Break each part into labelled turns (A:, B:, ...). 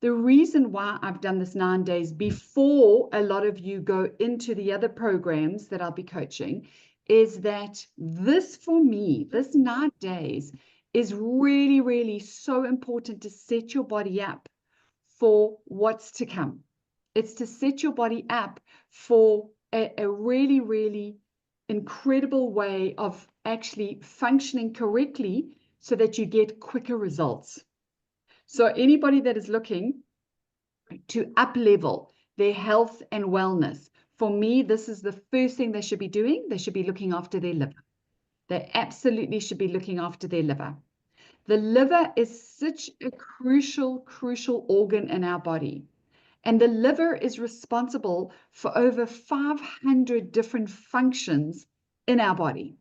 A: The reason why I've done this 9 days before a lot of you go into the other programs that I'll be coaching is that this, for me, this 9 days is really, really so important to set your body up for what's to come. It's to set your body up for a really, really incredible way of actually functioning correctly so that you get quicker results. So anybody that is looking to up-level their health and wellness, for me, this is the first thing they should be doing. They should be looking after their liver. They absolutely should be looking after their liver. The liver is such a crucial, crucial organ in our body. And the liver is responsible for over 500 different functions in our body.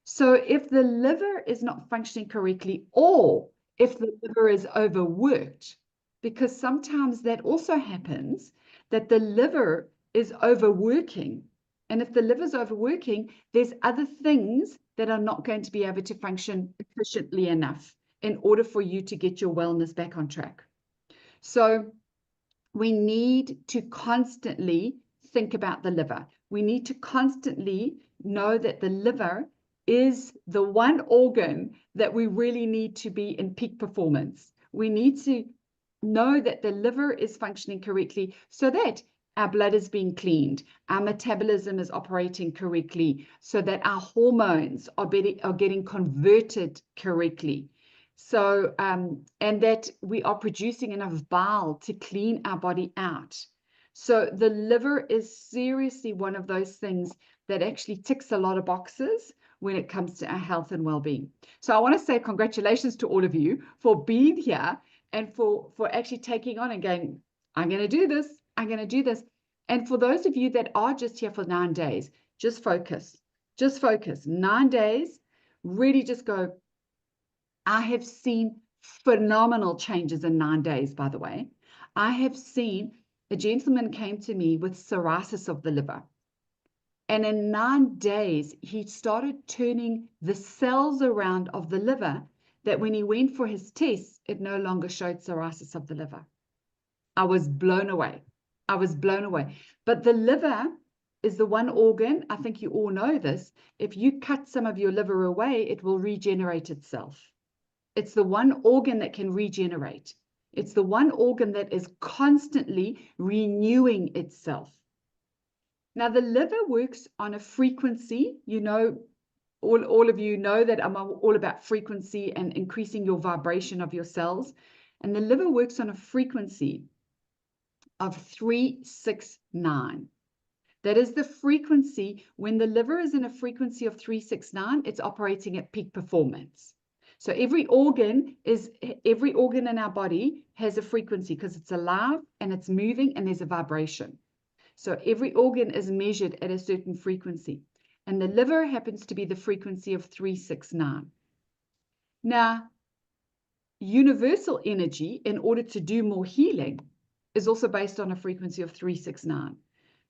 A: So if the liver is not functioning correctly, or if the liver is overworked, because sometimes that also happens, that the liver is overworking. And if the liver is overworking, there's other things that are not going to be able to function efficiently enough in order for you to get your wellness back on track. So we need to constantly think about the liver. We need to constantly know that the liver is the one organ that we really need to be in peak performance. We need to know that the liver is functioning correctly so that our blood is being cleaned, our metabolism is operating correctly, so that our hormones are getting converted correctly. So, and that we are producing enough bile to clean our body out. So the liver is seriously one of those things that actually ticks a lot of boxes when it comes to our health and well-being. So I want to say congratulations to all of you for being here and for actually taking on and going, I'm going to do this, I'm going to do this. And for those of you that are just here for 9 days, just focus, 9 days, really just go. I have seen phenomenal changes in 9 days, by the way. I have seen a gentleman came to me with cirrhosis of the liver. And in 9 days, he started turning the cells around of the liver that when he went for his tests, it no longer showed cirrhosis of the liver. I was blown away. I was blown away. But the liver is the one organ, I think you all know this, if you cut some of your liver away, it will regenerate itself. It's the one organ that can regenerate. It's the one organ that is constantly renewing itself. Now, the liver works on a frequency. You know, all of you know that I'm all about frequency and increasing your vibration of your cells. And the liver works on a frequency of 369. That is the frequency. When the liver is in a frequency of 369, it's operating at peak performance. So every organ in our body has a frequency because it's alive and it's moving and there's a vibration. So every organ is measured at a certain frequency. And the liver happens to be the frequency of 369. Now, universal energy, in order to do more healing, is also based on a frequency of 369.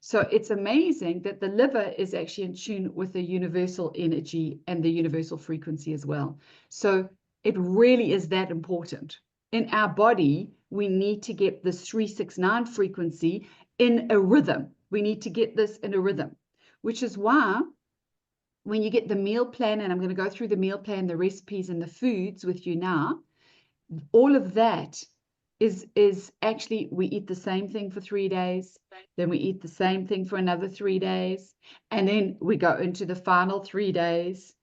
A: So it's amazing that the liver is actually in tune with the universal energy and the universal frequency as well. So it really is that important. In our body, we need to get this 369 frequency in a rhythm. We need to get this in a rhythm, which is why when you get the meal plan, and I'm going to go through the meal plan, the recipes and the foods with you now, all of that is actually, we eat the same thing for 3 days, then we eat the same thing for another 3 days, and then we go into the final 3 days.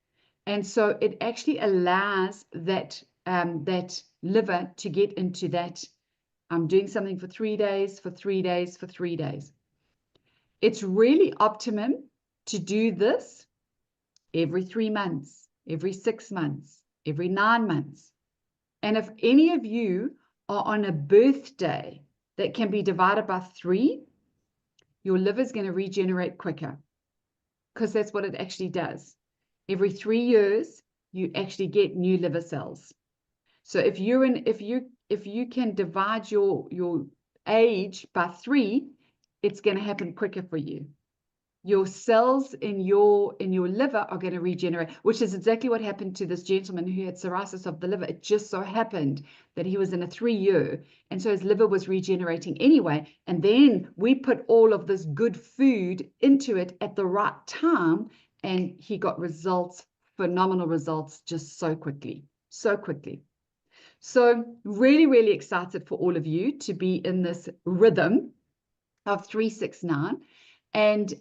A: And so it actually allows that that liver to get into that, I'm doing something for 3 days, for 3 days, for 3 days. It's really optimum to do this every 3 months, every 6 months, every 9 months. And if any of you are on a birthday that can be divided by 3, your liver is going to regenerate quicker, because that's what it actually does. Every 3 years, you actually get new liver cells. So if you can divide your age by 3, it's going to happen quicker for you. your cells in your liver are going to regenerate, which is exactly what happened to this gentleman who had cirrhosis of the liver. It just so happened that he was in a 3-year, and so his liver was regenerating anyway. And then we put all of this good food into it at the right time, and he got results, phenomenal results, just so quickly, so quickly. So really, really excited for all of you to be in this rhythm of 369. And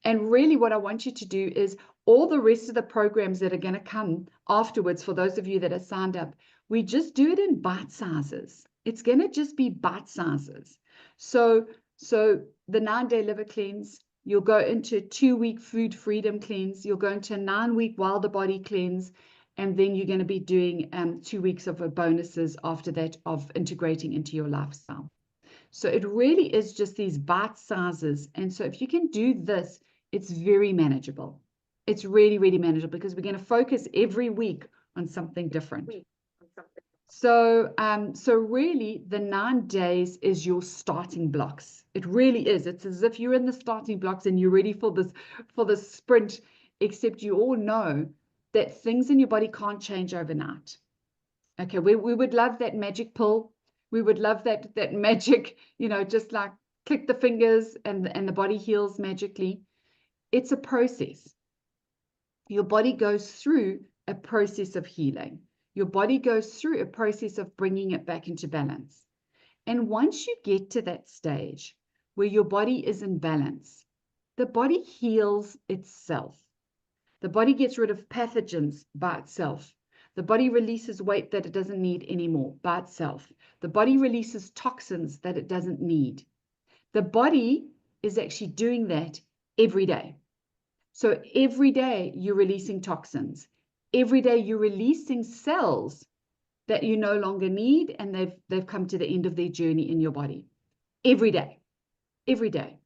A: really what I want you to do is all the rest of the programs that are going to come afterwards, for those of you that are signed up, we just do it in bite sizes. It's going to just be bite sizes. So the 9-day liver cleanse, you'll go into a 2-week food freedom cleanse, you'll go into a 9-week wilder body cleanse, and then you're going to be doing 2 weeks of bonuses after that of integrating into your lifestyle. So it really is just these bite sizes. And so if you can do this, it's very manageable. It's really, really manageable because we're going to focus every week on something different. So really the 9 days is your starting blocks. It really is. It's as if you're in the starting blocks and you're ready for this sprint, except you all know that things in your body can't change overnight. Okay, we would love that magic pill. We would love that magic, just like click the fingers and the body heals magically. It's a process. Your body goes through a process of healing. Your body goes through a process of bringing it back into balance. And once you get to that stage where your body is in balance, the body heals itself. The body gets rid of pathogens by itself. The body releases weight that it doesn't need anymore by itself. The body releases toxins that it doesn't need. The body is actually doing that every day. So every day you're releasing toxins. Every day you're releasing cells that you no longer need, and they've come to the end of their journey in your body. Every day. Every day.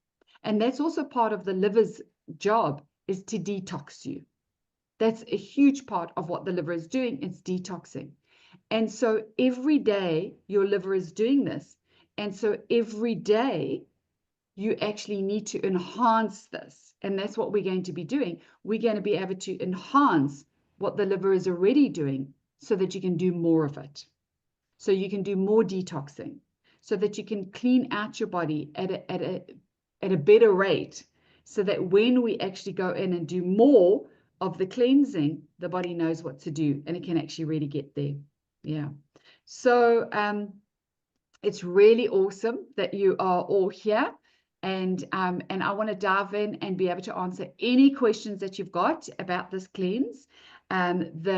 A: And that's also part of the liver's job, is to detox you. That's a huge part of what the liver is doing. It's detoxing. And so every day your liver is doing this. And so every day you actually need to enhance this. And that's what we're going to be doing. We're going to be able to enhance what the liver is already doing so that you can do more of it. So you can do more detoxing, so that you can clean out your body at a better rate, so that when we actually go in and do more of the cleansing, the body knows what to do and it can actually really get there. Yeah. So it's really awesome that you are all here. And I want to dive in and be able to answer any questions that you've got about this cleanse. And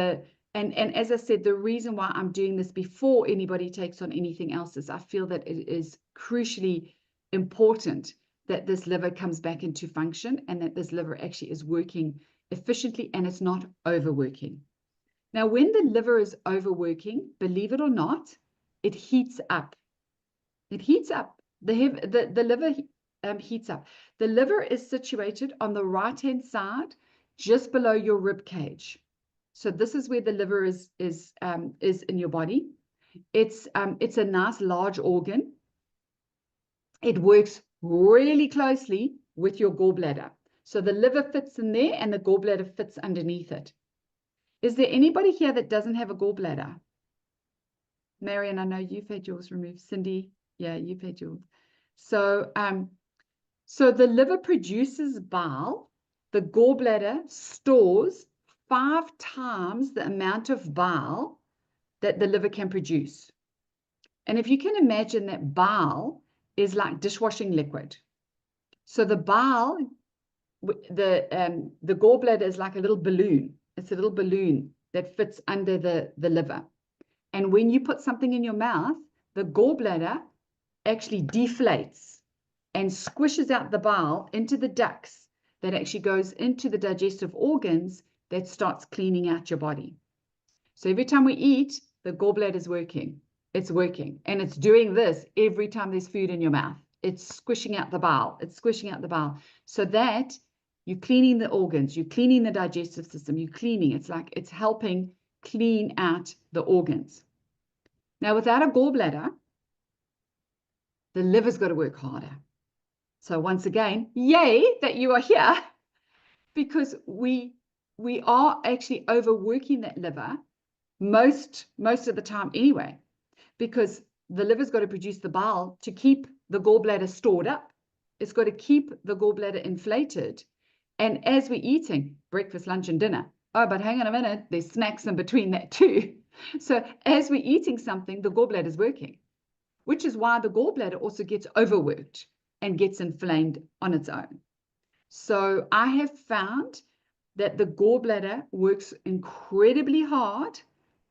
A: as I said, the reason why I'm doing this before anybody takes on anything else is I feel that it is crucially important that this liver comes back into function and that this liver actually is working efficiently and it's not overworking. Now, when the liver is overworking, believe it or not, it heats up. It heats up. The liver heats up. The liver is situated on the right-hand side, just below your rib cage. So this is where the liver is in your body. It's a nice large organ. It works really closely with your gallbladder. So the liver fits in there and the gallbladder fits underneath it. Is there anybody here that doesn't have a gallbladder? Marion, I know you've had yours removed. Cindy, yeah, you've had yours. So the liver produces bile. The gallbladder stores 5 times the amount of bile that the liver can produce. And if you can imagine that bile is like dishwashing liquid. So the bile, the gallbladder is like a little balloon. It's a little balloon that fits under the liver. And when you put something in your mouth, the gallbladder actually deflates and squishes out the bile into the ducts that actually goes into the digestive organs that starts cleaning out your body. So every time we eat, the gallbladder is working. It's working. And it's doing this every time there's food in your mouth. It's squishing out the bile. It's squishing out the bile. So that you're cleaning the organs, you're cleaning the digestive system, you're cleaning. It's like it's helping clean out the organs. Now, without a gallbladder, the liver's got to work harder. So once again, yay that you are here, because we are actually overworking that liver most of the time anyway, because the liver's got to produce the bile to keep the gallbladder stored up. It's got to keep the gallbladder inflated. And as we're eating breakfast, lunch, and dinner, oh, but hang on a minute, there's snacks in between that too. So as we're eating something, the gallbladder is working, which is why the gallbladder also gets overworked and gets inflamed on its own. So I have found that the gallbladder works incredibly hard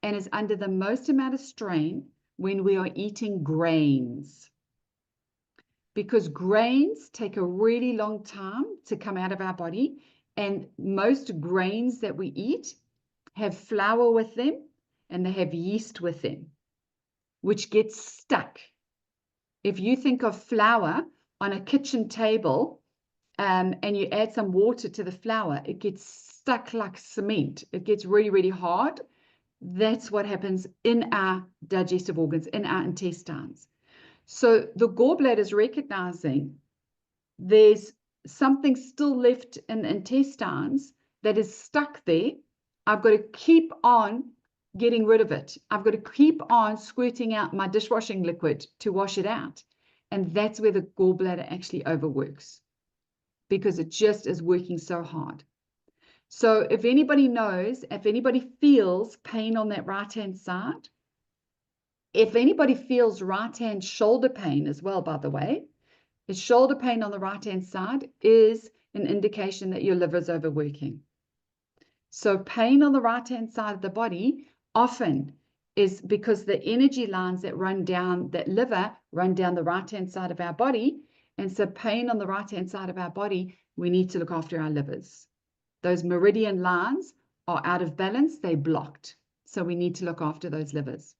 A: and is under the most amount of strain when we are eating grains, because grains take a really long time to come out of our body, and most grains that we eat have flour with them and they have yeast with them, which gets stuck. If you think of flour on a kitchen table, and you add some water to the flour, it gets stuck like cement. It gets really, really hard. That's what happens in our digestive organs, in our intestines. So the gallbladder is recognizing there's something still left in the intestines that is stuck there. I've got to keep on getting rid of it. I've got to keep on squirting out my dishwashing liquid to wash it out. And that's where the gallbladder actually overworks, because it just is working so hard. So if anybody knows, if anybody feels pain on that right-hand side, if anybody feels right-hand shoulder pain as well, by the way, the shoulder pain on the right-hand side is an indication that your liver is overworking. So pain on the right-hand side of the body often is because the energy lines that run down that liver run down the right-hand side of our body. And so pain on the right-hand side of our body, we need to look after our livers. Those meridian lines are out of balance, they're blocked. So we need to look after those livers.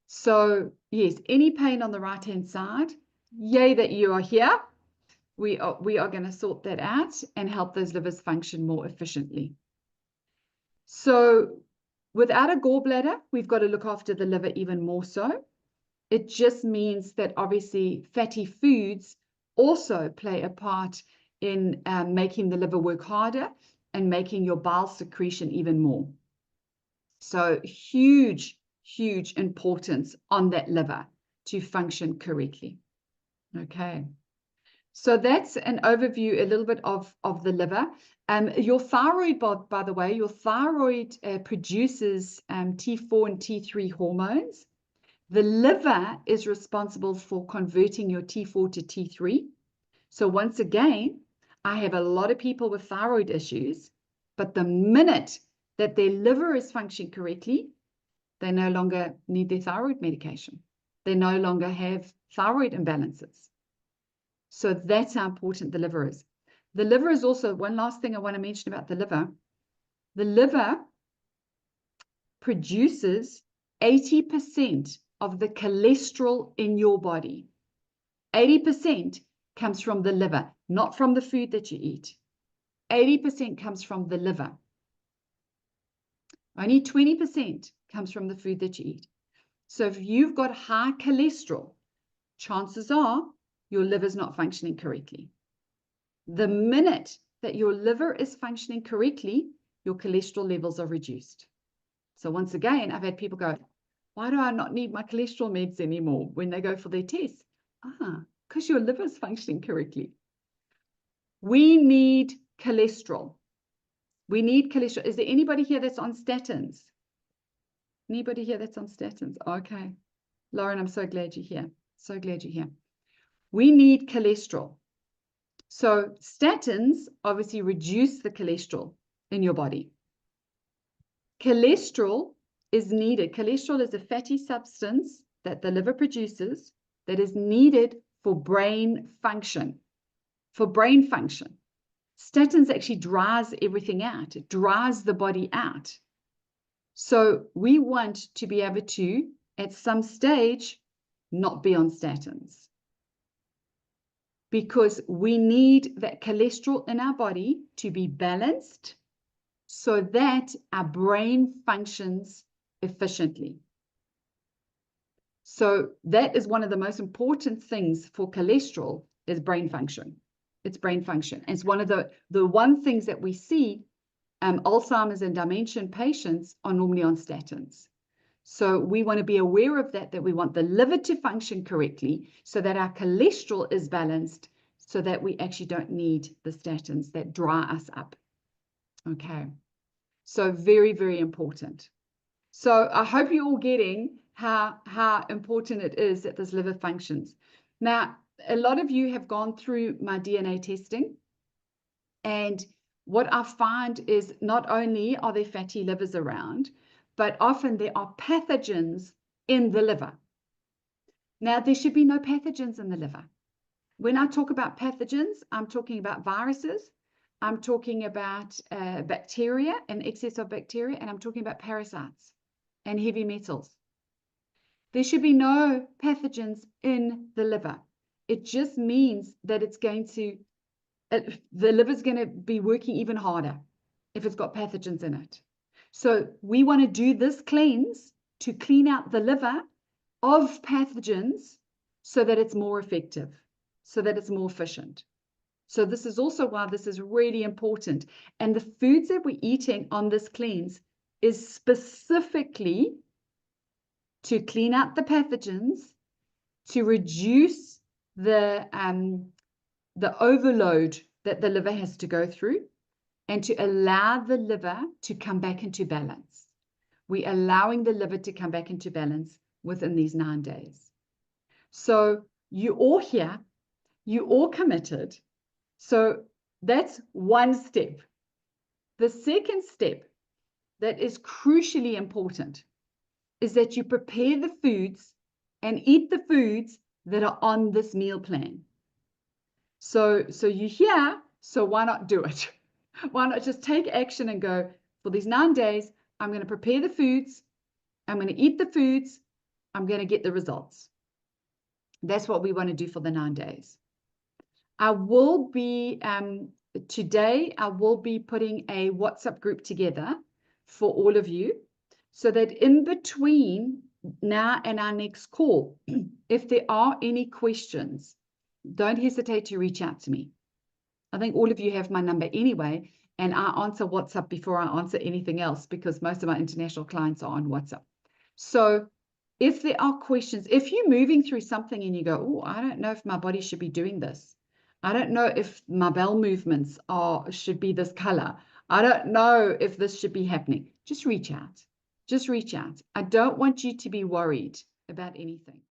A: So yes, any pain on the right-hand side, yay that you are here. We are going to sort that out and help those livers function more efficiently. So without a gallbladder, we've got to look after the liver even more so. It just means that obviously fatty foods also play a part in making the liver work harder and making your bile secretion even more. So huge importance on that liver to function correctly. Okay. So that's an overview, a little bit of the liver. Your thyroid, by the way, your thyroid produces T4 and T3 hormones. The liver is responsible for converting your T4 to T3. So once again, I have a lot of people with thyroid issues, but the minute that their liver is functioning correctly, they no longer need their thyroid medication. They no longer have thyroid imbalances. So that's how important the liver is. The liver is also, one last thing I want to mention about the liver. The liver produces 80% of the cholesterol in your body. 80% comes from the liver, not from the food that you eat. 80% comes from the liver. Only 20% comes from the food that you eat. So if you've got high cholesterol, chances are your liver's not functioning correctly. The minute that your liver is functioning correctly, your cholesterol levels are reduced. So once again, I've had people go, why do I not need my cholesterol meds anymore when they go for their tests? Because your liver is functioning correctly. We need cholesterol. We need cholesterol. Is there anybody here that's on statins? Anybody here that's on statins? Okay. Lauren, I'm so glad you're here. So glad you're here. We need cholesterol. So statins obviously reduce the cholesterol in your body. Cholesterol is needed. Cholesterol is a fatty substance that the liver produces that is needed for brain function. For brain function. Statins actually dries everything out. It dries the body out. So we want to be able to, at some stage, not be on statins, because we need that cholesterol in our body to be balanced so that our brain functions efficiently. So that is one of the most important things for cholesterol, is brain function. It's brain function. It's one of the one things that we see, Alzheimer's and dementia patients are normally on statins. So we want to be aware of that we want the liver to function correctly so that our cholesterol is balanced, so that we actually don't need the statins that dry us up. Okay. So very, very important. So I hope you're all getting how important it is that this liver functions. Now, a lot of you have gone through my DNA testing, and what I find is not only are there fatty livers around, but often there are pathogens in the liver. Now, there should be no pathogens in the liver. When I talk about pathogens, I'm talking about viruses, I'm talking about bacteria, an excess of bacteria, and I'm talking about parasites and heavy metals. There should be no pathogens in the liver. It just means that the liver's going to be working even harder if it's got pathogens in it. So we want to do this cleanse to clean out the liver of pathogens so that it's more effective, so that it's more efficient. So this is also why this is really important. And the foods that we're eating on this cleanse is specifically to clean out the pathogens, to reduce the overload that the liver has to go through, and to allow the liver to come back into balance. We're allowing the liver to come back into balance within these 9 days. So you're all here, you're all committed. So that's one step. The second step that is crucially important is that you prepare the foods and eat the foods that are on this meal plan. So you're here, so why not do it? Why not just take action and go, for these 9 days, I'm going to prepare the foods, I'm going to eat the foods, I'm going to get the results. That's what we want to do for the 9 days. I will be, today, I will be putting a WhatsApp group together for all of you, so that in between now and our next call, if there are any questions, don't hesitate to reach out to me. I think all of you have my number anyway, and I answer WhatsApp before I answer anything else because most of my international clients are on WhatsApp. So if there are questions, if you're moving through something and you go, oh, I don't know if my body should be doing this. I don't know if my bowel movements should be this color. I don't know if this should be happening. Just reach out. Just reach out. I don't want you to be worried about anything.